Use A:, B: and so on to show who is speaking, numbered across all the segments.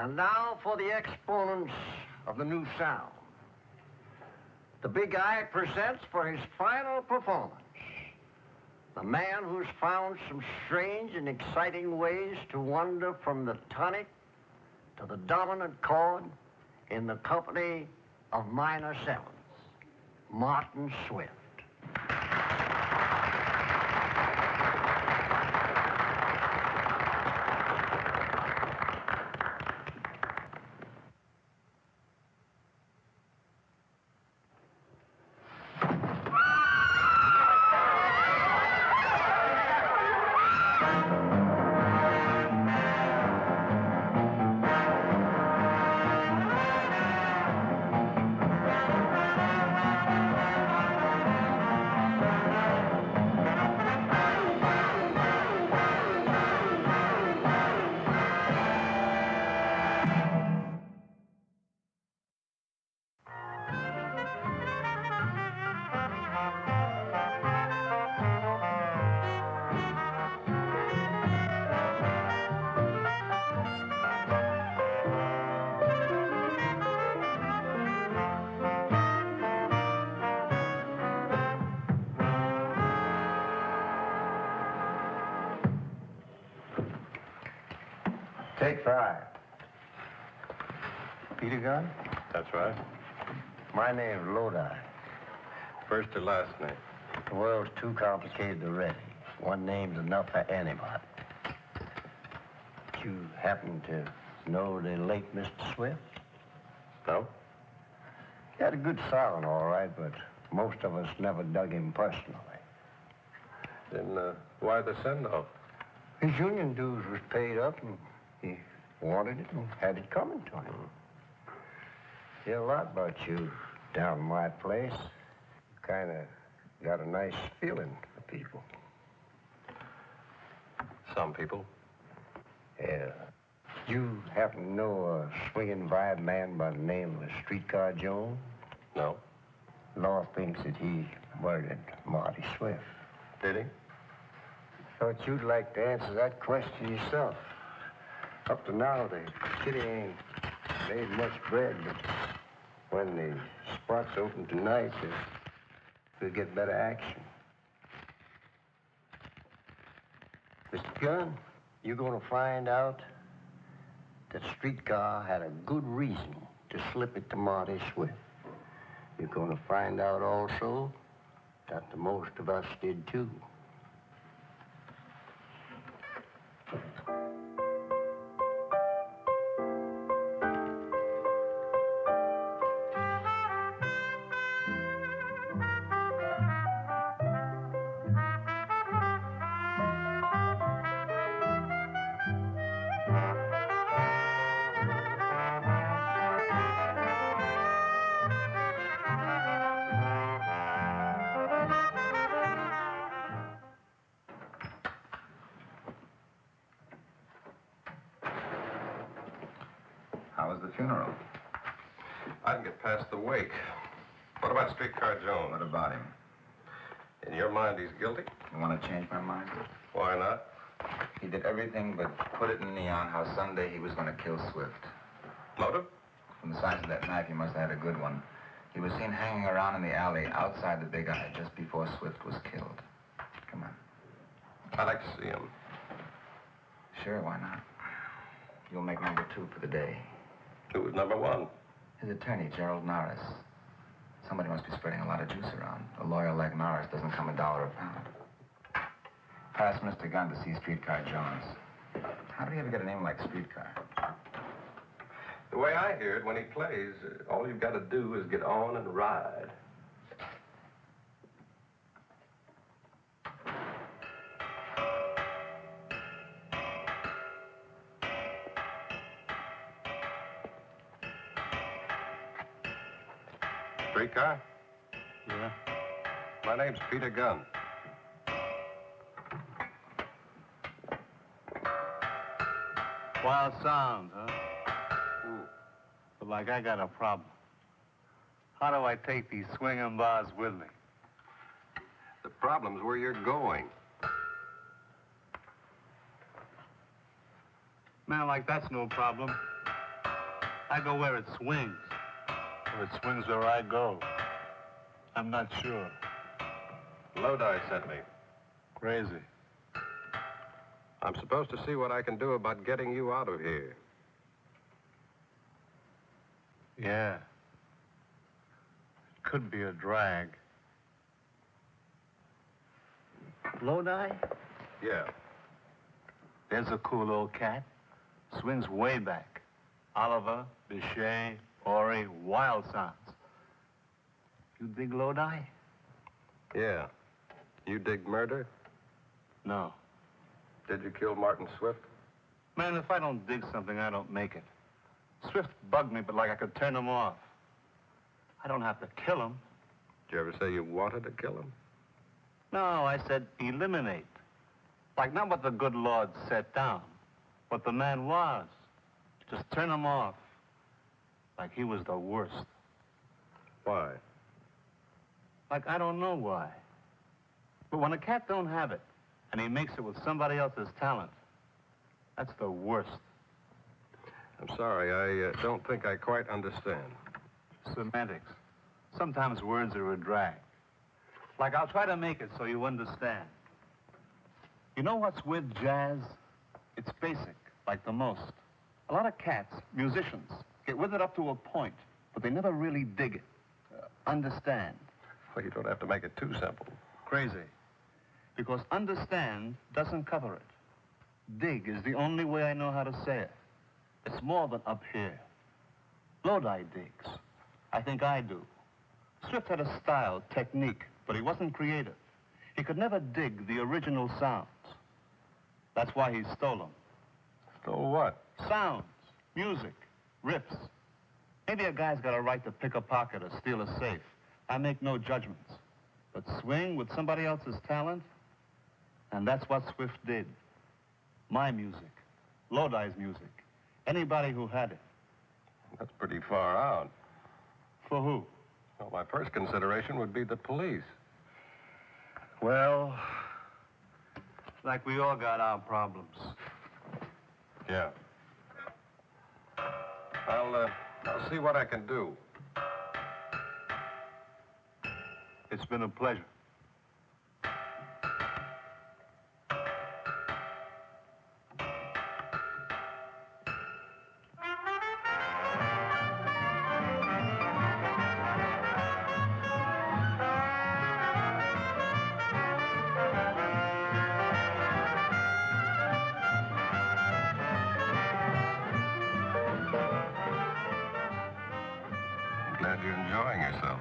A: And now for the exponents of the new sound. The Big Eye presents for his final performance the man who's found some strange and exciting ways to wander from the tonic to the dominant chord in the company of minor sevenths, Martin Swift. Take 5. Peter Gunn?
B: That's right.
A: My name's Lola.
B: First or last name?
A: The world's too complicated already. One name's enough for anybody. Do you happen to know the late Mr. Swift?
B: No.
A: He had a good sound, all right, but most of us never dug him personally.
B: Then why the send-off?
A: His union dues was paid up, and he wanted it and had it coming to him. Hear a lot about you down in my place. You kind of got a nice feeling for people.
B: Some people.
A: Yeah. You happen to know a swinging vibe man by the name of Streetcar Jones?
B: No.
A: Law thinks that he murdered Marty Swift.
B: Did he?
A: Thought you'd like to answer that question yourself. Up to now, the kitty ain't made much bread, but when the spot's open tonight, we'll get better action. Mr. Gunn, you're going to find out that Streetcar had a good reason to slip it to Marty Swift. You're going to find out also that the most of us did too.
C: How was the funeral?
B: I didn't get past the wake. What about Streetcar Jones?
C: What about him?
B: In your mind, he's guilty?
C: You want to change my mind?
B: Why not?
C: He did everything but put it in neon how someday he was going to kill Swift.
B: Motive?
C: From the size of that knife, he must have had a good one. He was seen hanging around in the alley outside the Big Eye just before Swift was killed. Come on.
B: I'd like to see him.
C: Sure, why not? You'll make number 2 for the day.
B: Who was number 1?
C: His attorney, Gerald Norris. Somebody must be spreading a lot of juice around. A lawyer like Norris doesn't come $1 a pound. Pass Mr. Gunn to see Streetcar Jones. How did he ever get a name like Streetcar?
B: The way I hear it, when he plays, all you've got to do is get on and ride. Streetcar?
D: Yeah?
B: My name's Peter Gunn.
D: Wild sounds, huh? But like I got a problem. How do I take these swinging bars with me?
B: The problem's where you're going.
D: Man, like that's no problem. I go where it swings. Or it swings where I go. I'm not sure.
B: Lodi sent me.
D: Crazy.
B: I'm supposed to see what I can do about getting you out of here.
D: Yeah. It could be a drag. Lodi?
B: Yeah.
D: There's a cool old cat. Swings way back. Oliver, Bichet, Ori, wild sounds. You dig Lodi?
B: Yeah. You dig murder?
D: No.
B: Did you kill Martin Swift?
D: Man, if I don't dig something, I don't make it. Swift bugged me, but like I could turn him off. I don't have to kill him.
B: Did you ever say you wanted to kill him?
D: No, I said eliminate. Like not what the good Lord set down, what the man was. Just turn him off. Like he was the worst.
B: Why?
D: Like I don't know why. But when a cat don't have it, and he makes it with somebody else's talent, that's the worst.
B: I'm sorry, I don't think I quite understand.
D: Semantics. Sometimes words are a drag. Like I'll try to make it so you understand. You know what's with jazz? It's basic, like the most. A lot of cats, musicians, get with it up to a point, but they never really dig it. Understand.
B: Well, you don't have to make it too simple.
D: Crazy. Because understand doesn't cover it. Dig is the only way I know how to say it. It's more than up here. Lodi digs. I think I do. Swift had a style, technique, but he wasn't creative. He could never dig the original sounds. That's why he stole them.
B: Stole what?
D: Sounds, music, riffs. Maybe a guy's got a right to pick a pocket or steal a safe. I make no judgments. But swing with somebody else's talent? And that's what Swift did. My music, Lodi's music, anybody who had it.
B: That's pretty far out.
D: For who?
B: Well, my first consideration would be the police.
D: Well, like we all got our problems.
B: Yeah. I'll see what I can do.
D: It's been a pleasure.
B: Glad you're enjoying yourself.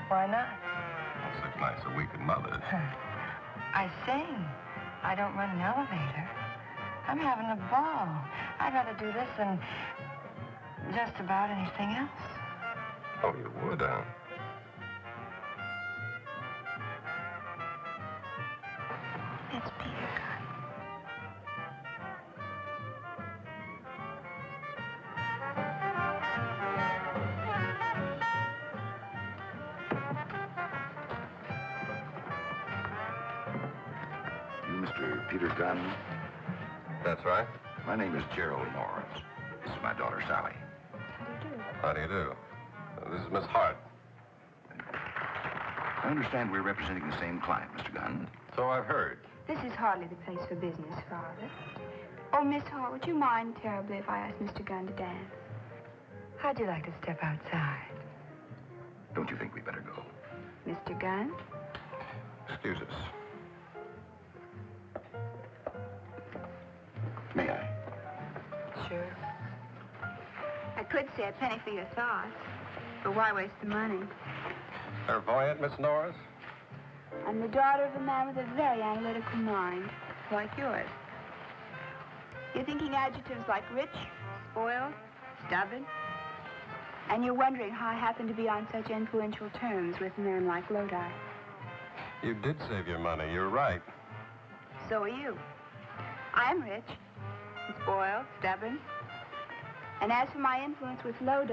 E: Why not?
B: Such nice a weekend mother.
E: I sing. I don't run an elevator. I'm having a ball. I'd rather do this than just about anything else.
B: Oh, you would, huh?
E: It's Peter Gunn.
C: You Mr. Peter Gunn?
B: That's right.
C: My name is Gerald Morris. This is my daughter, Sally.
B: How do you do? This is Miss Hart.
C: I understand we're representing the same client, Mr. Gunn.
B: So I've heard.
F: This is hardly the place for business, Father. Oh, Miss Hart, would you mind terribly if I asked Mr. Gunn to dance?
E: How'd you like to step outside?
C: Don't you think we better go?
F: Mr. Gunn?
B: Excuse us.
C: May I?
E: Sure.
F: I could say a penny for your thoughts, but why waste the money?
B: Clairvoyant, Miss Norris?
F: I'm the daughter of a man with a very analytical mind, like yours. You're thinking adjectives like rich, spoiled, stubborn, and you're wondering how I happen to be on such influential terms with a man like Lodi.
B: You did save your money. You're right.
F: So are you. I'm rich, spoiled, stubborn. And as for my influence with Lodi,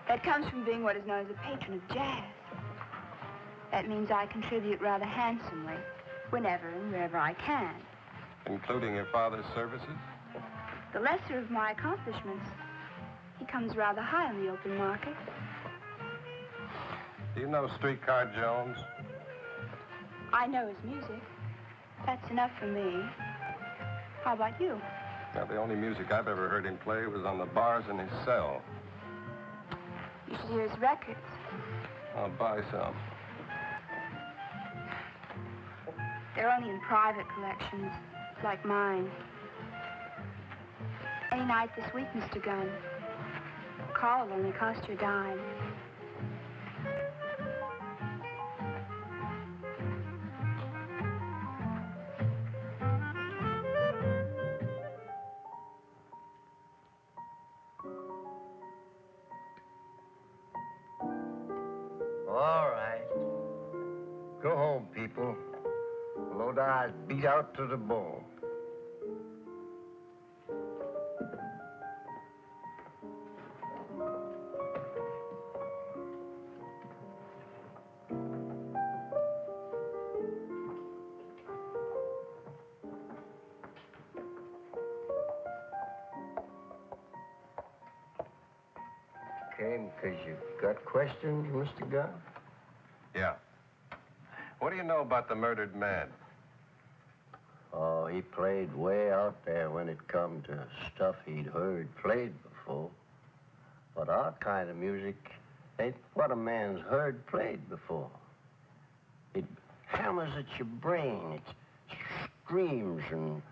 F: that comes from being what is known as a patron of jazz. That means I contribute rather handsomely, whenever and wherever I can.
B: Including your father's services?
F: The lesser of my accomplishments comes rather high on the open market.
B: Do you know Streetcar Jones?
F: I know his music. That's enough for me. How about you?
B: Now, the only music I've ever heard him play was on the bars in his cell.
F: You should hear his records.
B: I'll buy some.
F: They're only in private collections, like mine. Any night this week, Mr. Gunn. Call will only cost you a dime.
A: All right. Go home, people. Lodi's beat out to the bone. Came because you got questions, Mr. Gunn?
B: Yeah. What do you know about the murdered man?
A: Oh, he played way out there when it come to stuff he'd heard played before. But our kind of music ain't what a man's heard played before. It hammers at your brain. It screams and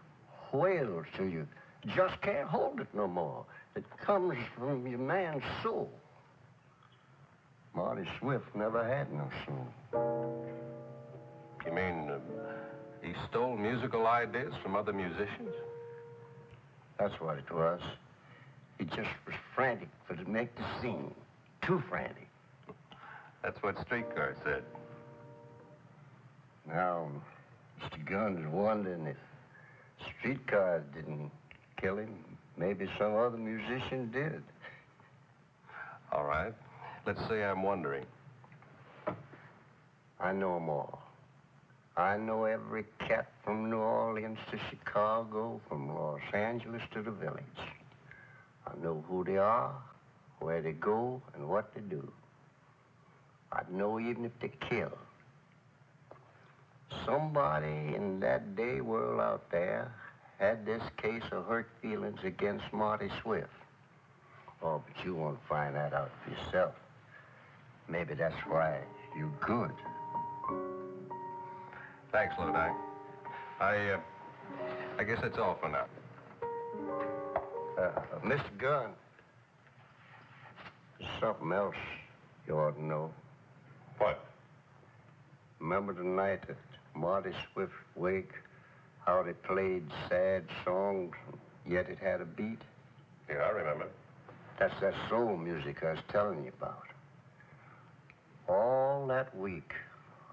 A: wails till you just can't hold it no more. It comes from your man's soul. Marty Swift never had no soul.
B: You mean he stole musical ideas from other musicians?
A: That's what it was. He just was frantic for to make the scene. Too frantic.
B: That's what Streetcar said.
A: Now, Mr. Gunn's wondering if Streetcar didn't kill him. Maybe some other musician did.
B: All right. Let's say I'm wondering.
A: I know 'em all. I know every cat from New Orleans to Chicago, from Los Angeles to the Village. I know who they are, where they go, and what they do. I'd know even if they kill. Somebody in that day world out there had this case of hurt feelings against Marty Swift. Oh, but you won't find that out for yourself. Maybe that's why you're good.
B: Thanks, Lodi. I guess that's all for now.
A: Mr. Gunn, there's something else you ought to know.
B: What?
A: Remember the night at Marty Swift's wake, how they played sad songs, yet it had a beat?
B: Yeah, I remember.
A: That's that soul music I was telling you about. All that week,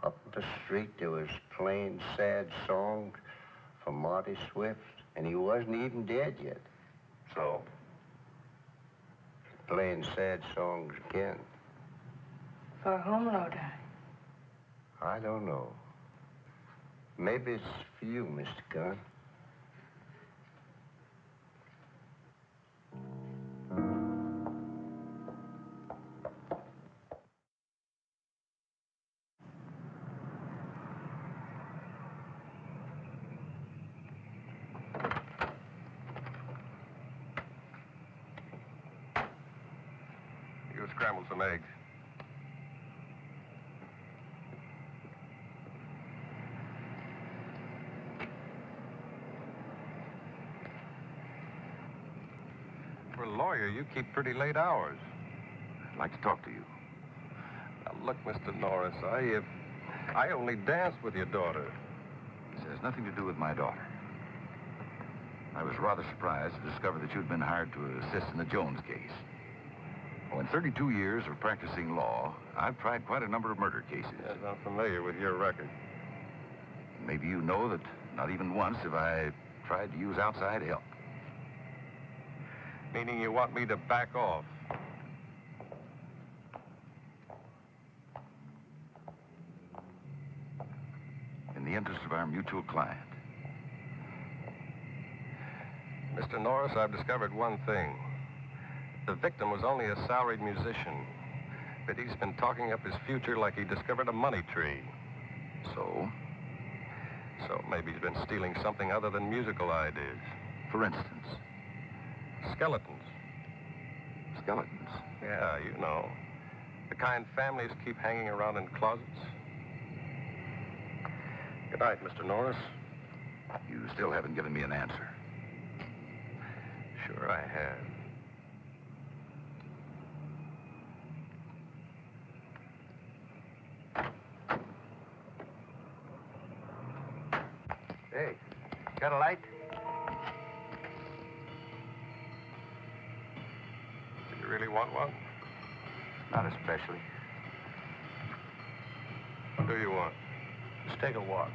A: up the street, there was playing sad songs for Marty Swift, and he wasn't even dead yet.
B: So?
A: Playing sad songs again.
E: For whom, Lodi?
A: I don't know. Maybe it's for you, Mr. Gunn.
B: You scrambled some eggs. For a lawyer, you keep pretty late hours.
G: I'd like to talk to you.
B: Now, look, Mr. Norris, I only danced with your daughter.
G: This has nothing to do with my daughter. I was rather surprised to discover that you'd been hired to assist in the Jones case. Well, in 32 years of practicing law, I've tried quite a number of murder cases.
B: Yes, I'm familiar with your record.
G: Maybe you know that not even once have I tried to use outside help.
B: Meaning you want me to back off?
G: In the interest of our mutual client.
B: Mr. Norris, I've discovered one thing. The victim was only a salaried musician, but he's been talking up his future like he discovered a money tree.
G: So?
B: So maybe he's been stealing something other than musical ideas.
G: For instance?
B: Skeletons.
G: Skeletons?
B: Yeah, you know. The kind families keep hanging around in closets. Good night, Mr. Norris.
G: You still haven't given me an answer.
B: Sure I have.
A: Hey, got a light?
B: Do you really want one?
C: Not especially.
B: What do you want?
D: Let's take a walk.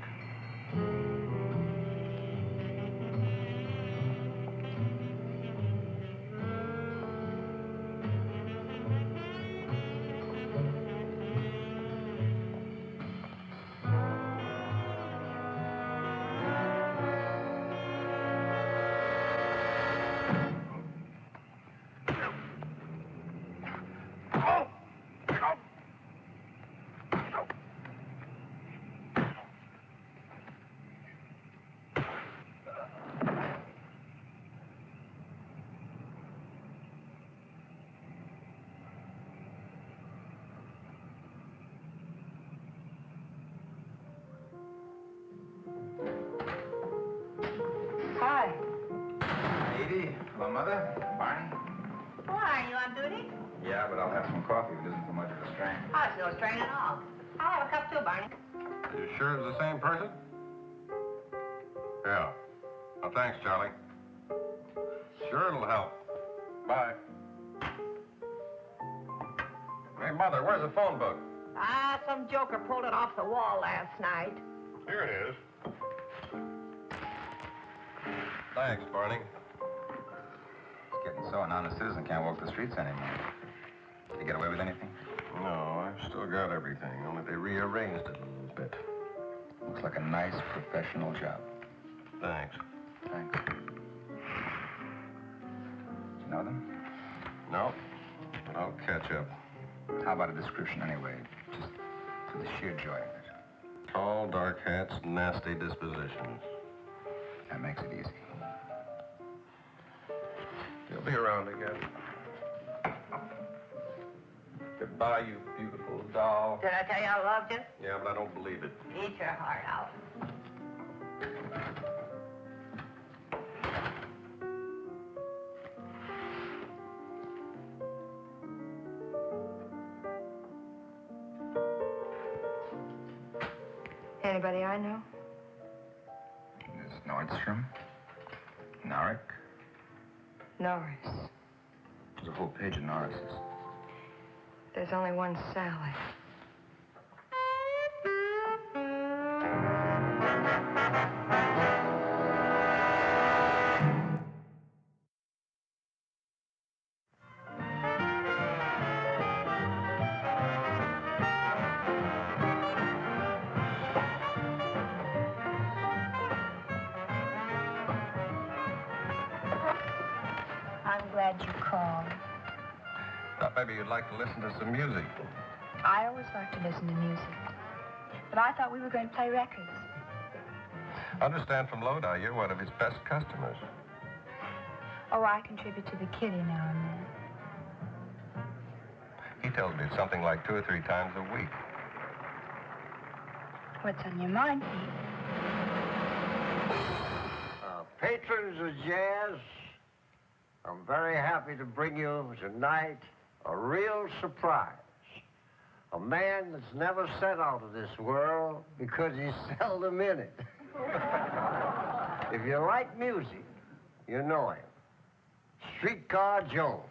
E: Hi.
C: Edie, hello, Mother. Barney?
H: Why, are you on duty?
C: Yeah, but I'll have some coffee if it isn't too much of a strain.
H: Oh, it's no strain at all. I'll have a cup too, Barney.
B: Are you sure it's the same person? Yeah. Well, thanks, Charlie. Sure it'll help. Bye. Hey, Mother, where's the phone book?
H: Ah, some joker pulled it off the wall last night.
B: Here it is. Thanks, Barney.
C: It's getting so an honest citizen can't walk the streets anymore. Did you get away with anything?
B: No, I've still got everything, only they rearranged it a little bit.
C: Looks like a nice professional job.
B: Thanks.
C: Thanks. Do you know them?
B: No, but I'll catch up.
C: How about a description anyway? Just for the sheer joy of it.
B: Tall, dark hats, nasty dispositions.
C: That makes it easy.
B: He'll be around again. Goodbye, you beautiful doll.
H: Did I tell you I loved you?
B: Yeah, but I don't believe it.
H: Eat your heart out.
E: Anybody I know?
C: There's Nordstrom. Narek.
E: Norris.
C: There's a whole page of Norris's.
E: There's only one Sally.
F: I'm glad you called.
B: Thought maybe you'd like to listen to some music.
F: I always like to listen to music. But I thought we were going to play records.
B: Understand from Lola, you're one of his best customers.
F: Oh, I contribute to the kitty now and then.
B: He tells me it's something like 2 or 3 times a week.
F: What's on your mind, Pete?
A: Patrons of jazz, I'm very happy to bring you tonight a real surprise. A man that's never set out of this world because he's seldom in it. If you like music, you know him. Streetcar Jones.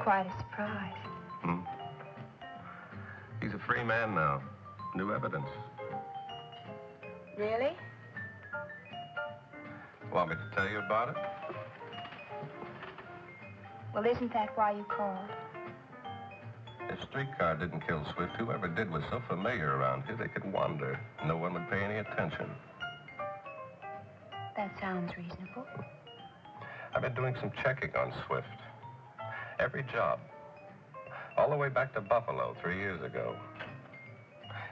F: Quite a surprise.
E: surprise.
B: Hmm? He's a free man now. New evidence.
F: Really?
B: Want me to tell you about it?
F: Well, isn't that why you called?
B: If Streetcar didn't kill Swift, whoever did was so familiar around here they could wander. No one would pay any attention.
F: That sounds reasonable.
B: I've been doing some checking on Swift. Every job. All the way back to Buffalo 3 years ago.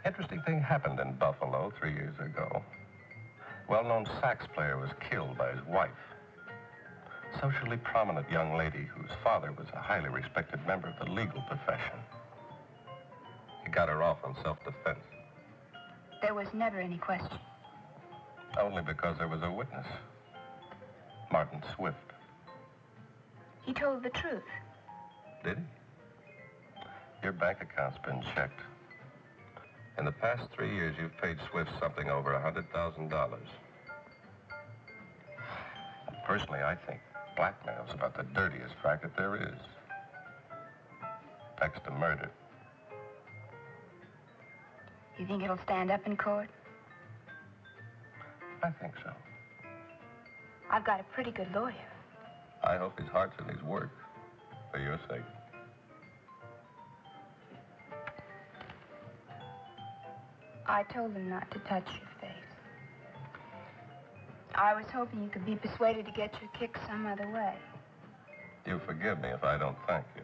B: Interesting thing happened in Buffalo 3 years ago. Well-known sax player was killed by his wife. Socially prominent young lady whose father was a highly respected member of the legal profession. He got her off on self-defense.
F: There was never any question.
B: Only because there was a witness. Martin Swift.
F: He told the truth.
B: Did he? Your bank account's been checked. In the past 3 years, you've paid Swift something over $100,000. Personally, I think blackmail's about the dirtiest racket there is. Next to murder.
F: You think it'll stand up in court?
B: I think so.
F: I've got a pretty good lawyer.
B: I hope his heart's in his work. For your sake.
F: I told him not to touch your face. I was hoping you could be persuaded to get your kick some other way.
B: You'll forgive me if I don't thank you.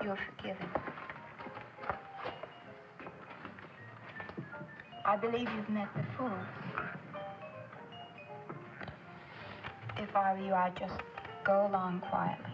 F: You're forgiven. I believe you've met before. If I were you, I'd just go along quietly.